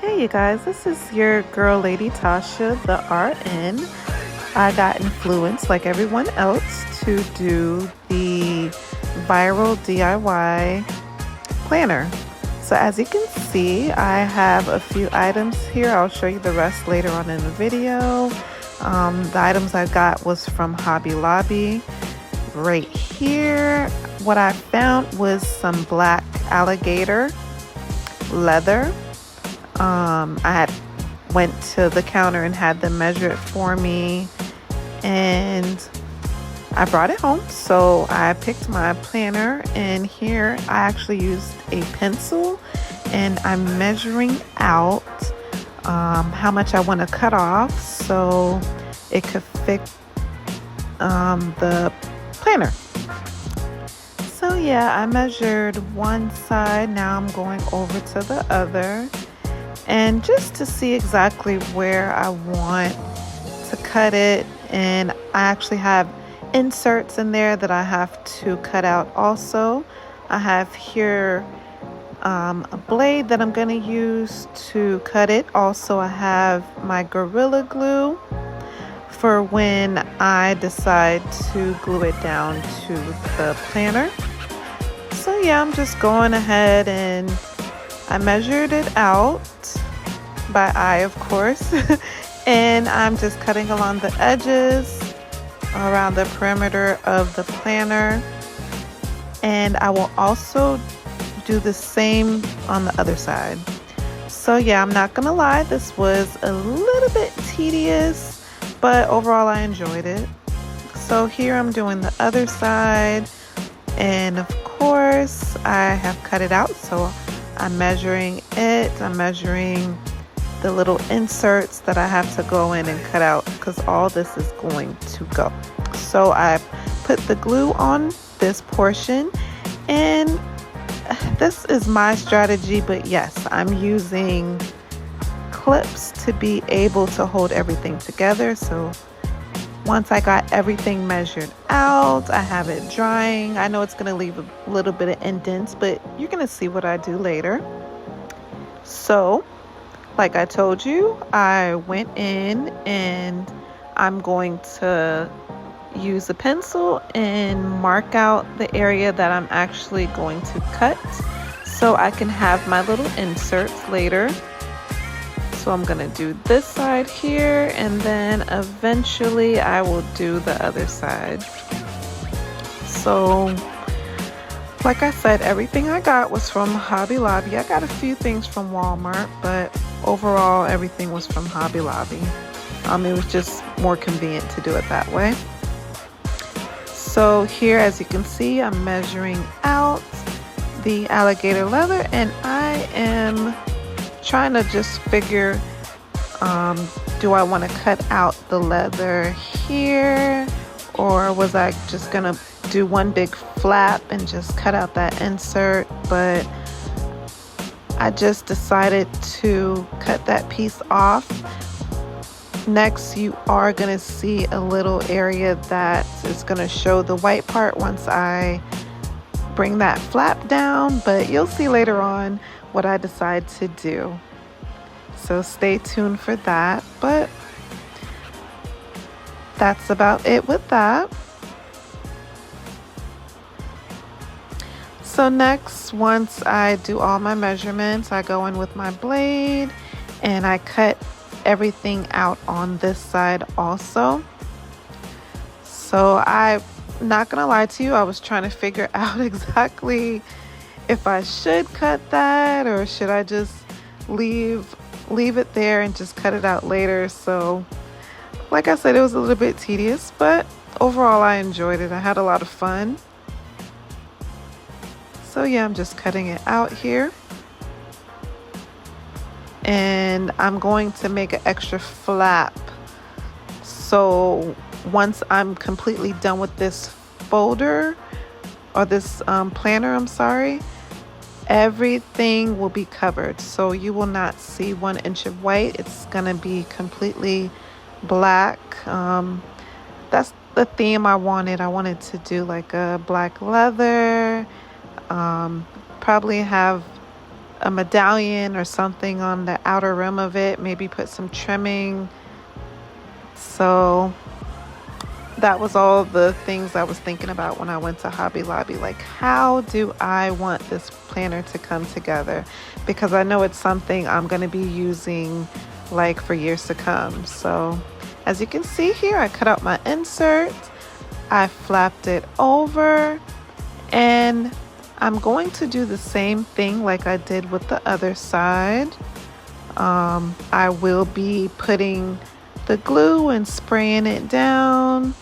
Hey you guys, this is your girl Lady Tasha, the RN. I got influenced like everyone else to do the viral DIY planner. So as you can see, I have a few items here. I'll show you the rest later on in the video. The items I got was from Hobby Lobby. Right here, what I found was some black alligator leather. I had went to the counter and had them measure it for me, and I brought it home. So I picked my planner, and here I actually used a pencil, and I'm measuring out how much I want to cut off so it could fit the planner. So yeah, I measured one side. Now I'm going over to the other. And just to see exactly where I want to cut it, and I actually have inserts in there that I have to cut out also. I have here a blade that I'm going to use to cut it. Also, I have my Gorilla Glue for when I decide to glue it down to the planner. So yeah, I'm just going ahead and I measured it out by eye, of course, and I'm just cutting along the edges around the perimeter of the planner, and I will also do the same on the other side. So yeah, I'm not gonna lie, this was a little bit tedious, but overall I enjoyed it. So here I'm doing the other side, and of course I have cut it out, so I'm measuring it. I'm measuring the little inserts that I have to go in and cut out because all this is going to go. So I put the glue on this portion, and this is my strategy, but yes, I'm using clips to be able to hold everything together. So once I got everything measured out, I have it drying. I know it's going to leave a little bit of indents, but you're going to see what I do later. So, like I told you, I went in and I'm going to use a pencil and mark out the area that I'm actually going to cut so I can have my little inserts later. So I'm gonna do this side here, and then eventually I will do the other side. So like I said, everything I got was from Hobby Lobby. I got a few things from Walmart, but overall everything was from Hobby Lobby. It was just more convenient to do it that way. So here, as you can see, I'm measuring out the alligator leather, and I am trying to just figure, do I want to cut out the leather here, or was I just gonna do one big flap and just cut out that insert? But I just decided to cut that piece off. Next, you are gonna see a little area that is gonna show the white part once I bring that flap down, but you'll see later on what I decide to do. So stay tuned for that, but that's about it with that. So next, once I do all my measurements, I go in with my blade and I cut everything out on this side also. So I'm not gonna lie to you, I was trying to figure out exactly if I should cut that or should I just leave it there and just cut it out later. So like I said, it was a little bit tedious, but overall I enjoyed it. I had a lot of fun. So yeah, I'm just cutting it out here, and I'm going to make an extra flap. So once I'm completely done with this folder, or this planner, I'm sorry, everything will be covered. So you will not see 1 inch of white. It's gonna be completely black. That's the theme I wanted. I wanted to do like a black leather, probably have a medallion or something on the outer rim of it, maybe put some trimming. So that was all the things I was thinking about when I went to Hobby Lobby. Like, how do I want this planner to come together? Because I know it's something I'm going to be using like for years to come. So as you can see here, I cut out my insert, I flapped it over, and I'm going to do the same thing like I did with the other side. I will be putting the glue and spraying it down.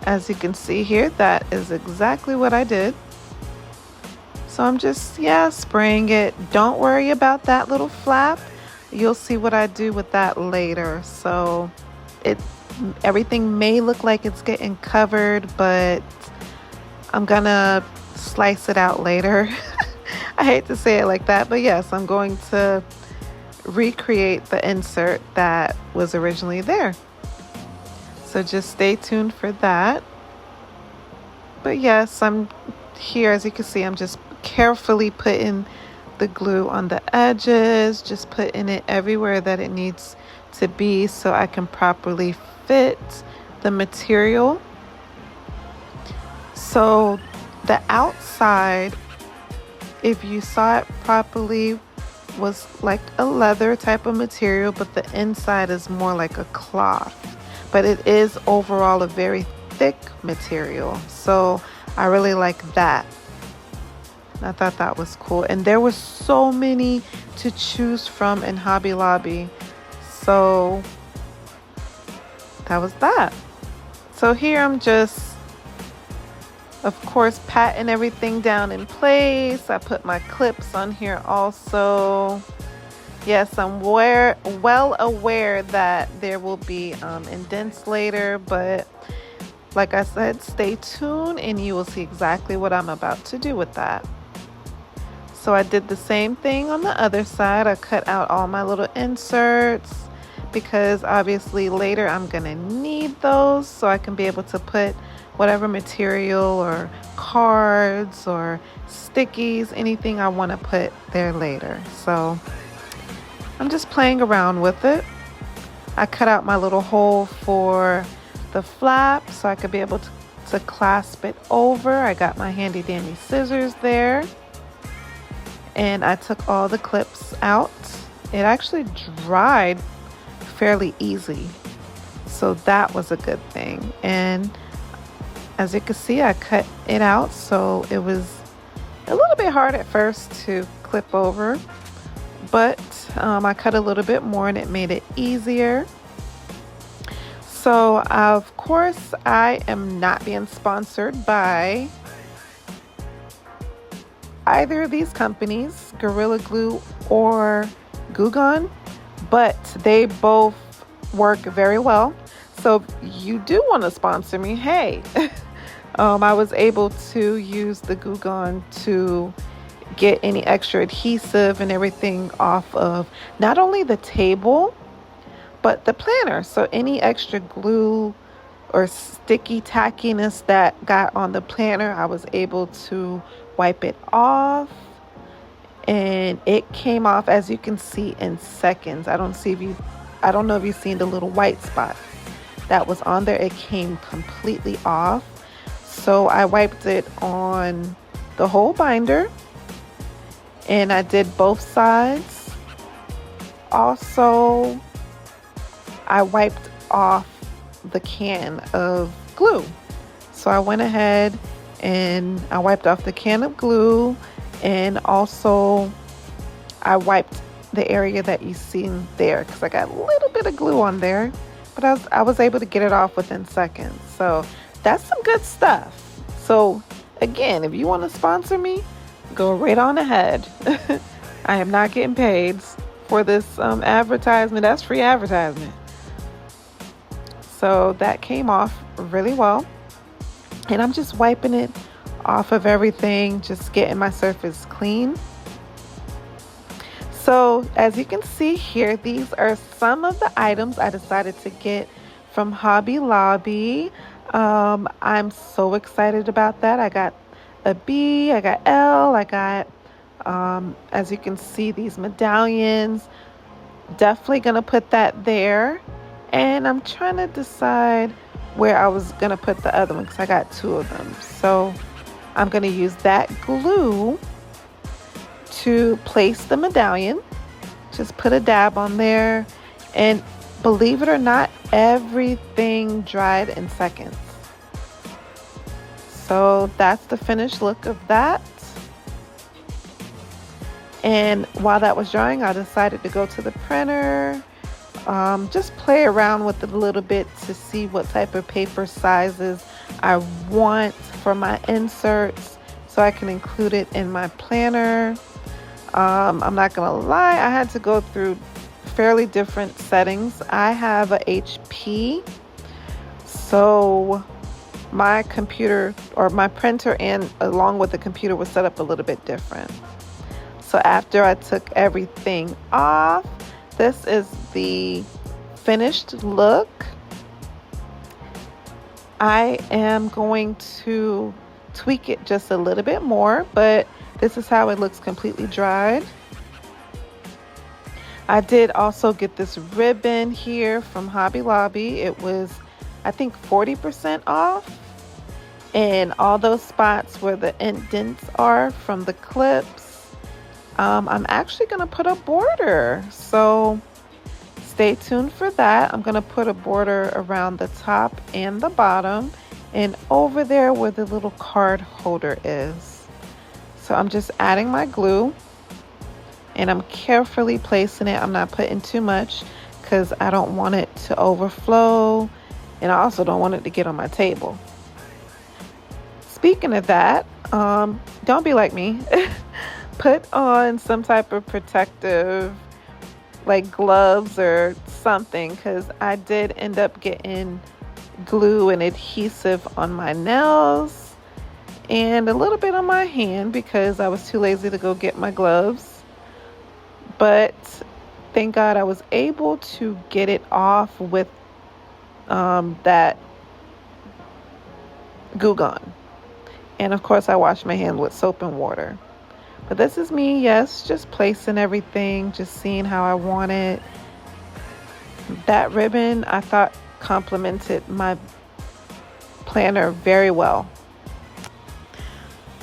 As you can see here, that is exactly what I did. So I'm just, spraying it. Don't worry about that little flap. You'll see what I do with that later. So everything may look like it's getting covered, but I'm gonna slice it out later. I hate to say it like that, but yes, I'm going to recreate the insert that was originally there. So just stay tuned for that. But yes, I'm here, as you can see, I'm just carefully putting the glue on the edges, just putting it everywhere that it needs to be so I can properly fit the material. So the outside, if you saw it properly, was like a leather type of material, but the inside is more like a cloth. But it is overall a very thick material. So I really like that. I thought that was cool. And there were so many to choose from in Hobby Lobby. So that was that. So here I'm just, of course, patting everything down in place. I put my clips on here also. Yes, I'm well aware that there will be indents later, but like I said, stay tuned and you will see exactly what I'm about to do with that. So I did the same thing on the other side. I cut out all my little inserts because obviously later I'm gonna need those so I can be able to put whatever material or cards or stickies, anything I want to put there later. So I'm just playing around with it. I cut out my little hole for the flap so I could be able to clasp it over. I got my handy dandy scissors there and I took all the clips out. It actually dried fairly easy, so that was a good thing. And as you can see, I cut it out, so it was a little bit hard at first to clip over, but I cut a little bit more and it made it easier. So of course I am not being sponsored by either of these companies, Gorilla Glue or Goo Gone, but they both work very well. So if you do want to sponsor me, hey, I was able to use the Goo Gone to get any extra adhesive and everything off of not only the table, but the planner. So any extra glue or sticky tackiness that got on the planner, I was able to wipe it off. And it came off, as you can see, in seconds. I don't know if you've seen the little white spot that was on there. It came completely off. So I wiped it on the whole binder and I did both sides. Also, I wiped off the can of glue. So I went ahead and I wiped off the can of glue, and also I wiped the area that you see there because I got a little bit of glue on there, but I was able to get it off within seconds. So that's some good stuff. So again, if you want to sponsor me, go right on ahead. I am not getting paid for this advertisement. That's free advertisement. So that came off really well. And I'm just wiping it off of everything, just getting my surface clean. So as you can see here, these are some of the items I decided to get from Hobby Lobby. I'm so excited about that. I got a B, I got L, I got As you can see, these medallions, definitely gonna put that there. And I'm trying to decide where I was gonna put the other one because I got two of them. So I'm gonna use that glue to place the medallion. Just put a dab on there, and believe it or not, everything dried in seconds. So that's the finished look of that. And while that was drying, I decided to go to the printer, just play around with it a little bit to see what type of paper sizes I want for my inserts so I can include it in my planner. I'm not gonna lie, I had to go through fairly different settings. I have a HP, so my computer or my printer and along with the computer was set up a little bit different. So after I took everything off, this is the finished look. I am going to tweak it just a little bit more, but this is how it looks completely dried. I did also get this ribbon here from Hobby Lobby. It was, I think, 40% off. And all those spots where the indents are from the clips, I'm actually going to put a border. So stay tuned for that. I'm going to put a border around the top and the bottom and over there where the little card holder is. So I'm just adding my glue and I'm carefully placing it. I'm not putting too much because I don't want it to overflow, and I also don't want it to get on my table. Speaking of that, don't be like me. Put on some type of protective, like gloves or something, because I did end up getting glue and adhesive on my nails and a little bit on my hand because I was too lazy to go get my gloves. But thank God I was able to get it off with that Goo Gone. And of course I washed my hand with soap and water. But this is me, yes, just placing everything, just seeing how I want it. That ribbon I thought complemented my planner very well.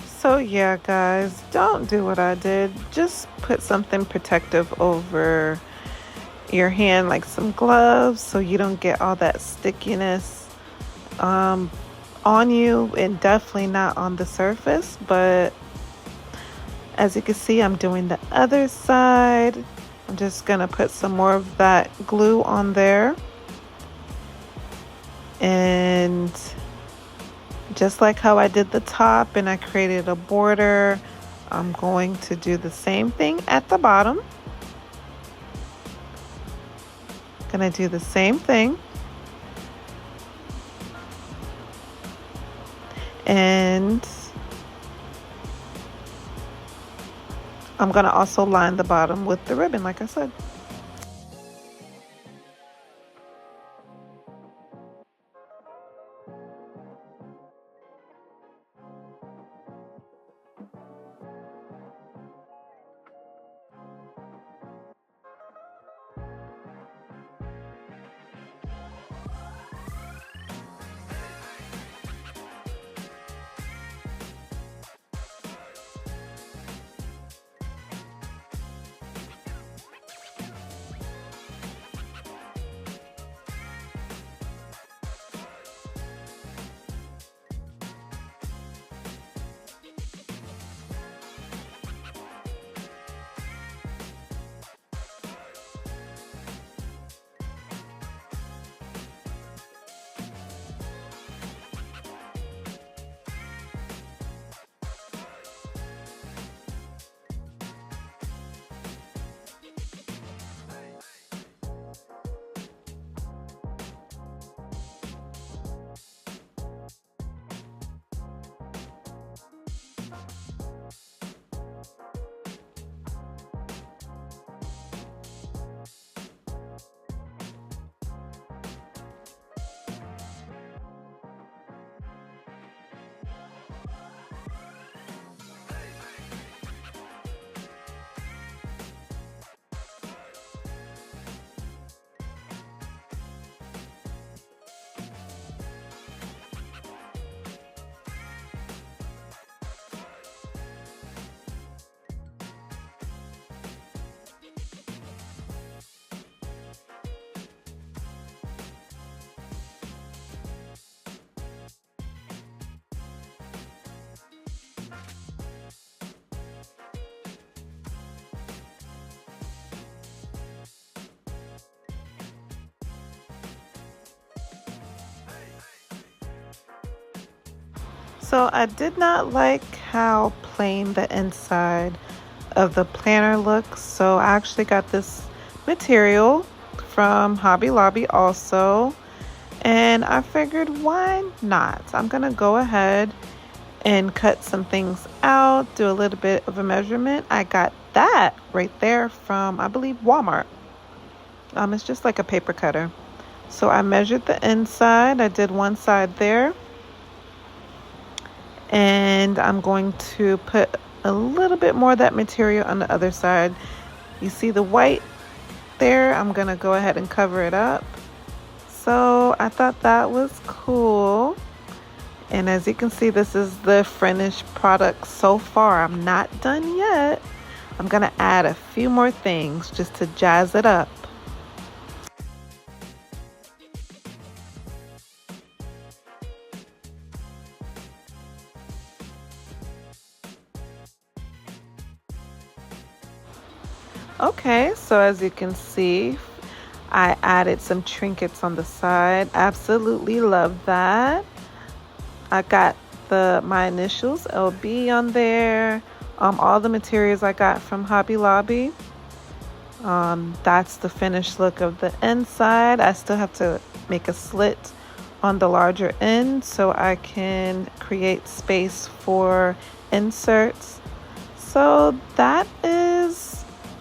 So yeah, guys, don't do what I did. Just put something protective over your hand, like some gloves, so you don't get all that stickiness on you, and definitely not on the surface. But as you can see, I'm doing the other side. I'm just gonna put some more of that glue on there, and just like how I did the top and I created a border, I'm going to do the same thing at the bottom. Gonna do the same thing. And I'm gonna also line the bottom with the ribbon, like I said. So I did not like how plain the inside of the planner looks. So I actually got this material from Hobby Lobby also. And I figured, why not? I'm gonna go ahead and cut some things out, do a little bit of a measurement. I got that right there from, I believe, Walmart. It's just like a paper cutter. So I measured the inside. I did one side there. And I'm going to put a little bit more of that material on the other side. You see the white there? I'm gonna go ahead and cover it up. So I thought that was cool. And as you can see, this is the finished product so far. I'm not done yet. I'm gonna add a few more things just to jazz it up. Okay, so as you can see, I added some trinkets on the side. Absolutely love that. I got my initials, LB, on there. All the materials I got from Hobby Lobby. That's the finished look of the inside. I still have to make a slit on the larger end so I can create space for inserts. So that is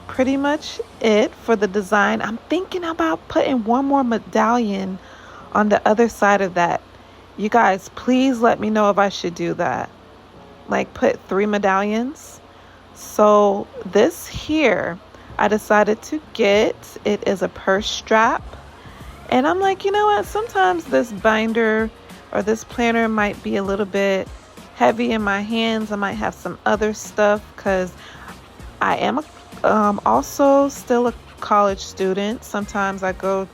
pretty much it for the design. I'm thinking about putting one more medallion on the other side of that. You guys, please let me know if I should do that. Like put 3 medallions. So this here, I decided to get. It is a purse strap. And I'm like, you know what? Sometimes this binder or this planner might be a little bit heavy in my hands. I might have some other stuff because I am also still a college student. Sometimes I go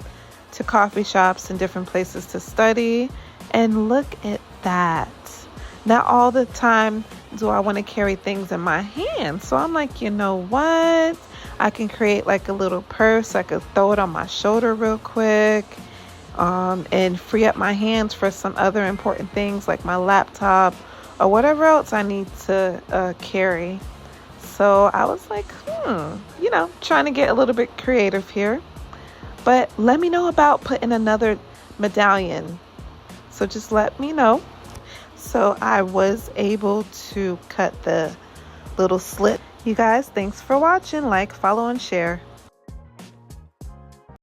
to coffee shops and different places to study. And look at that. Not all the time do I want to carry things in my hands. So I'm like, you know what? I can create like a little purse. I could throw it on my shoulder real quick and free up my hands for some other important things like my laptop or whatever else I need to carry. So I was like, trying to get a little bit creative here. But let me know about putting another medallion. So just let me know. So I was able to cut the little slit. You guys, thanks for watching. Like, follow, and share.